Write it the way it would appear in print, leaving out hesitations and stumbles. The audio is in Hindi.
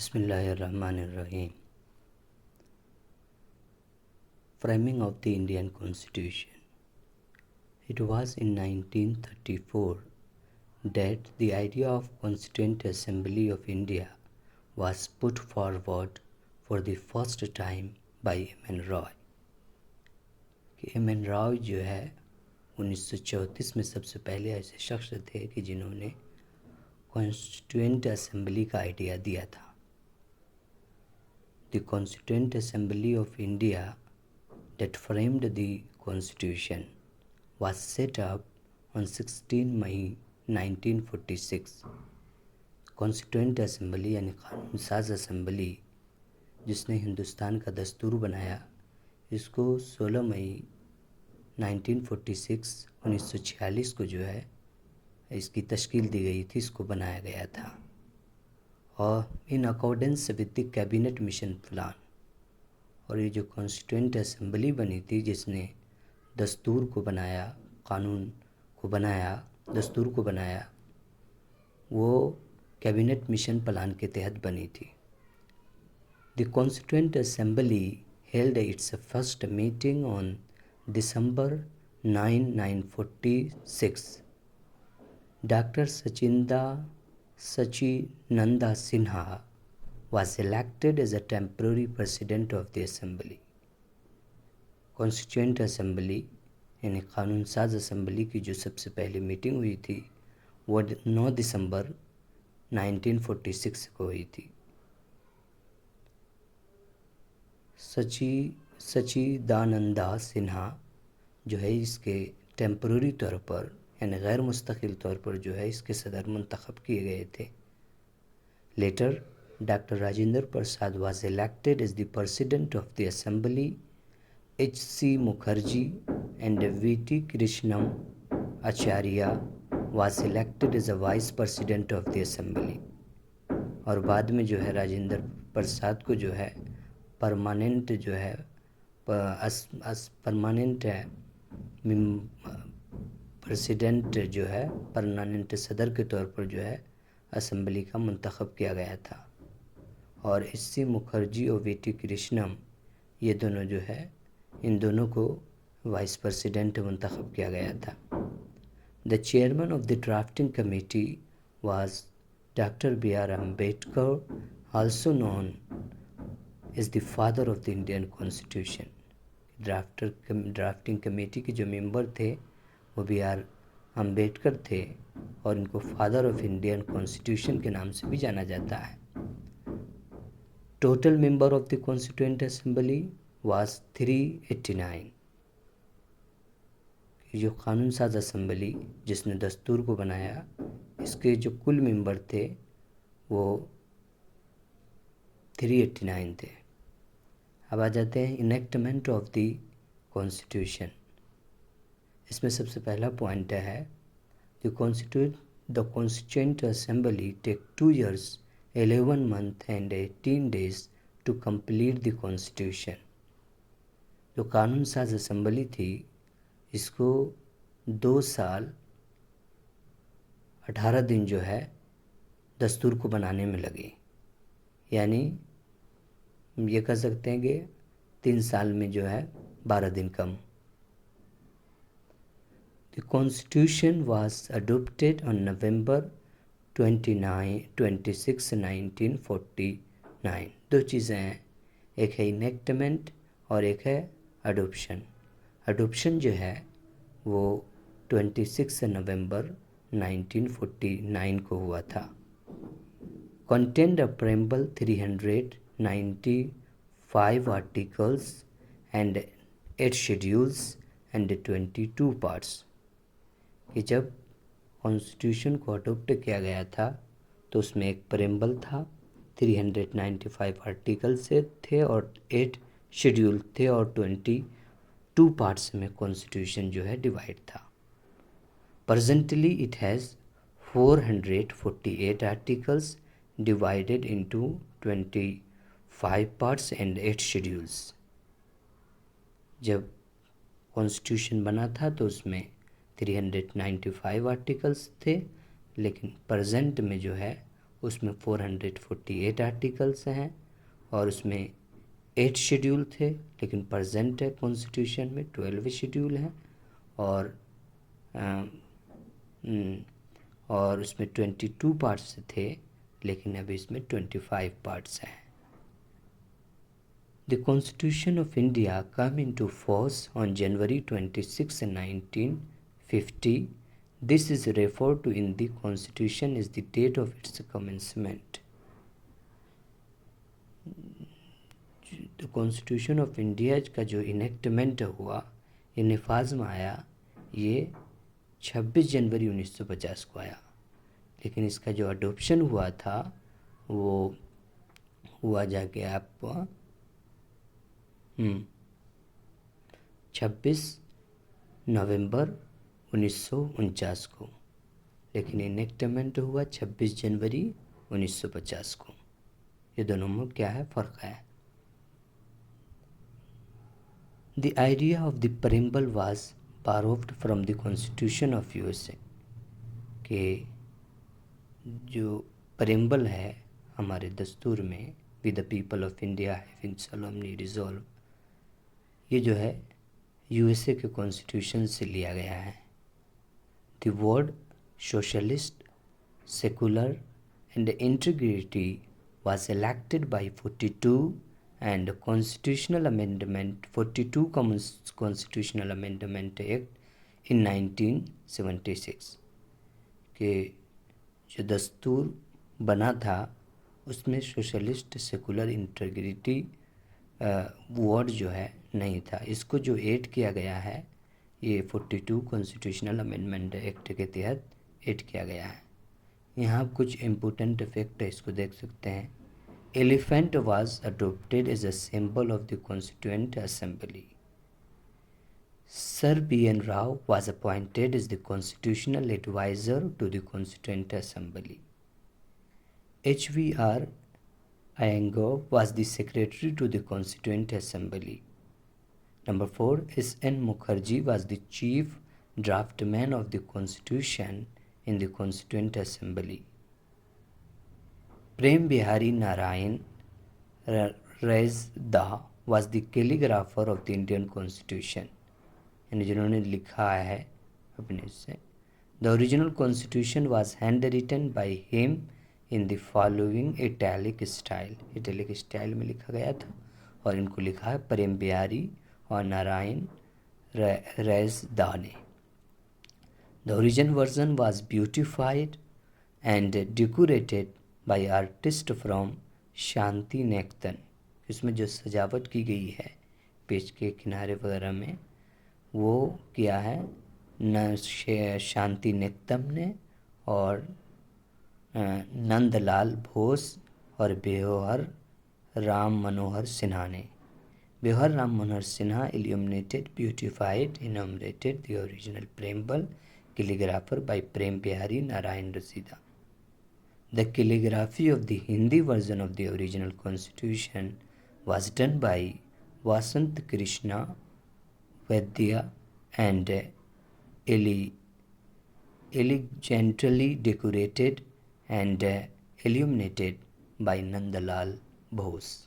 Bismillahirrahmanirrahim. Framing of the Indian Constitution. It was in 1934 that the idea of Constituent Assembly of India was put forward for the first time by M.N. Roy. M.N. Roy जो है 1934 में सबसे पहले ऐसे शख्स थे कि जिन्होंने कॉन्स्टिट्यूएंट असेंबली का आइडिया दिया था. The Constituent Assembly of India that framed the Constitution was set up on 16 May 1946. Constituent assembly यानी कानून साज असेंबली जिसने हिंदुस्तान का दस्तूर बनाया, इसको 16 मई 1946 को जो है इसकी तश्कील दी गई थी, इसको बनाया गया था. और in accordance with the cabinet mission plan. और ये जो कॉन्स्टिट्यूएंट असेंबली बनी थी जिसने दस्तूर को बनाया, कानून को बनाया, दस्तूर को बनाया, वो कैबिनेट मिशन प्लान के तहत बनी थी. The constituent assembly held it's first meeting on December 9, 1946. Doctor Sachinanda Sinha was elected as a temporary president of the assembly. Constituent assembly यानी कानून साज असेंबली की जो सबसे पहली मीटिंग हुई थी वो 9 दिसंबर 1946 को हुई थी. सचिदानंदा सिन्हा जो है इसके टेम्पररी तौर पर यानी गैर मुस्तकिल तौर पर जो है इसके सदर मुंतखब किए गए थे. Later doctor Rajendra Prasad was elected as the president of the assembly. H.C. Mukherjee and V.T. Krishnamachari was elected as a vice president of the assembly. और बाद में जो है राजेंद्र प्रसाद को जो है परमानेंट जो है परमानेंट प्रेसिडेंट जो है परमानेंट सदर के तौर पर जो है असेंबली का मुंतखब किया गया था. और H.C. मुखर्जी और V.T. कृष्णम ये दोनों जो है इन दोनों को वाइस प्रेसिडेंट मुंतखब किया गया था. The chairman of the drafting committee was doctor B.R. Ambedkar, also known as the father of the Indian constitution. Drafting committee के जो मेंबर थे वो B.R. अम्बेडकर थे और इनको फादर ऑफ इंडियन कॉन्स्टिट्यूशन के नाम से भी जाना जाता है. Total member of the constituent assembly was 389. जो कानून साज असेंबली जिसने दस्तूर को बनाया, इसके जो कुल मेंबर थे वो 389 थे. अब आ जाते हैं इनेक्टमेंट ऑफ द कॉन्स्टिट्यूशन. इसमें सबसे पहला पॉइंट है the constituent assembly take 2 years 11 months and 18 days to complete the constitution. जो कानून साज असेंबली थी इसको 2 साल 18 दिन जो है दस्तूर को बनाने में लगे. यानी ये कह सकते हैं कि 3 साल में जो है 12 दिन कम. The Constitution was adopted on November 26, 1949. 2 चीज़ें हैं, एक है इनेक्टमेंट और एक है अडोप्शन. अडोप्शन जो है वो 26 नवंबर 1949 को हुआ था. Contained a preamble, 395 articles and 8 schedules and 22 parts. कि जब कॉन्स्टिट्यूशन को अडोप्ट किया गया था तो उसमें एक प्रेम्बल था, 395 आर्टिकल से थे और 8 शेड्यूल थे और 22 पार्ट्स में कॉन्स्टिट्यूशन जो है डिवाइड था. Presently it has 448 articles divided into 25 parts and 8 schedules. जब कॉन्स्टिट्यूशन बना था तो उसमें 395 आर्टिकल्स थे, लेकिन प्रेजेंट में जो है उसमें 448 आर्टिकल्स हैं और उसमें 8 शेड्यूल थे, लेकिन प्रेजेंट है कॉन्स्टिट्यूशन में 12 शेड्यूल हैं और उसमें 22 पार्ट्स थे, लेकिन अभी इसमें 25 पार्ट्स हैं। The Constitution of India came into force on January 26, 1950. This is referred to in the Constitution as the date of its commencement. The Constitution of India का जो इनेक्टमेंट हुआ, ये निफाज में आया, ये 26 जनवरी 1950 को आया, लेकिन इसका जो अडोप्शन हुआ था वो हुआ जाके आप 26 नवंबर 1949 को, लेकिन इनेक्टमेंट हुआ 26 जनवरी 1950 को। ये दोनों में क्या है, फ़र्क है। The idea of the preamble was borrowed from the Constitution of USA, कि जो preamble है हमारे दस्तूर में, We the people of India having solemnly resolved, ये जो है यूएसए के कॉन्स्टिट्यूशन से लिया गया है। The word socialist, secular and integrity was elected by 42 and Constitutional Amendment 42 Constitutional Amendment Act in 1976 के जो दस्तूर बना था उसमें सोशलिस्ट, सेकुलर, इंटीग्रिटी वर्ड जो है नहीं था। इसको जो ऐड किया गया है ये 42 कॉन्स्टिट्यूशनल अमेंडमेंट एक्ट के तहत ऐड किया गया है। यहाँ कुछ इम्पोर्टेंट फैक्ट है, इसको देख सकते हैं। Elephant was adopted as a symbol of the constituent assembly. Sir BN Rao was appointed as the constitutional adviser to the constituent assembly. HVR Iyengar was the secretary to the Constituent Assembly. Number 4, S.N. Mukherjee was the chief draftman of the Constitution in the Constituent Assembly. Prem Bihari Narayan Raisda was the calligrapher of the Indian Constitution. यानी जिन्होंने लिखा है अपने से। The original Constitution was handwritten by him in the following italic style. Italic style में लिखा गया था और इनको लिखा है प्रेम बिहारी और नारायण रैज़दा ने। The original version was beautified and decorated by artists from Shanti Niketan. इसमें जो सजावट की गई है पेज के किनारे वगैरह में वो किया है शांति निकेतन ने और नंदलाल बोस और बेहर राम मनोहर सिन्हा ने। Behar Ram Manohar Sinha illuminated, beautified, enumerated the original preamble calligrapher by Prem Bihari Narayan Rasida. The calligraphy of the Hindi version of the original constitution was done by Vasant Krishna Vaidya and elegantly decorated and illuminated by Nandalal Bose.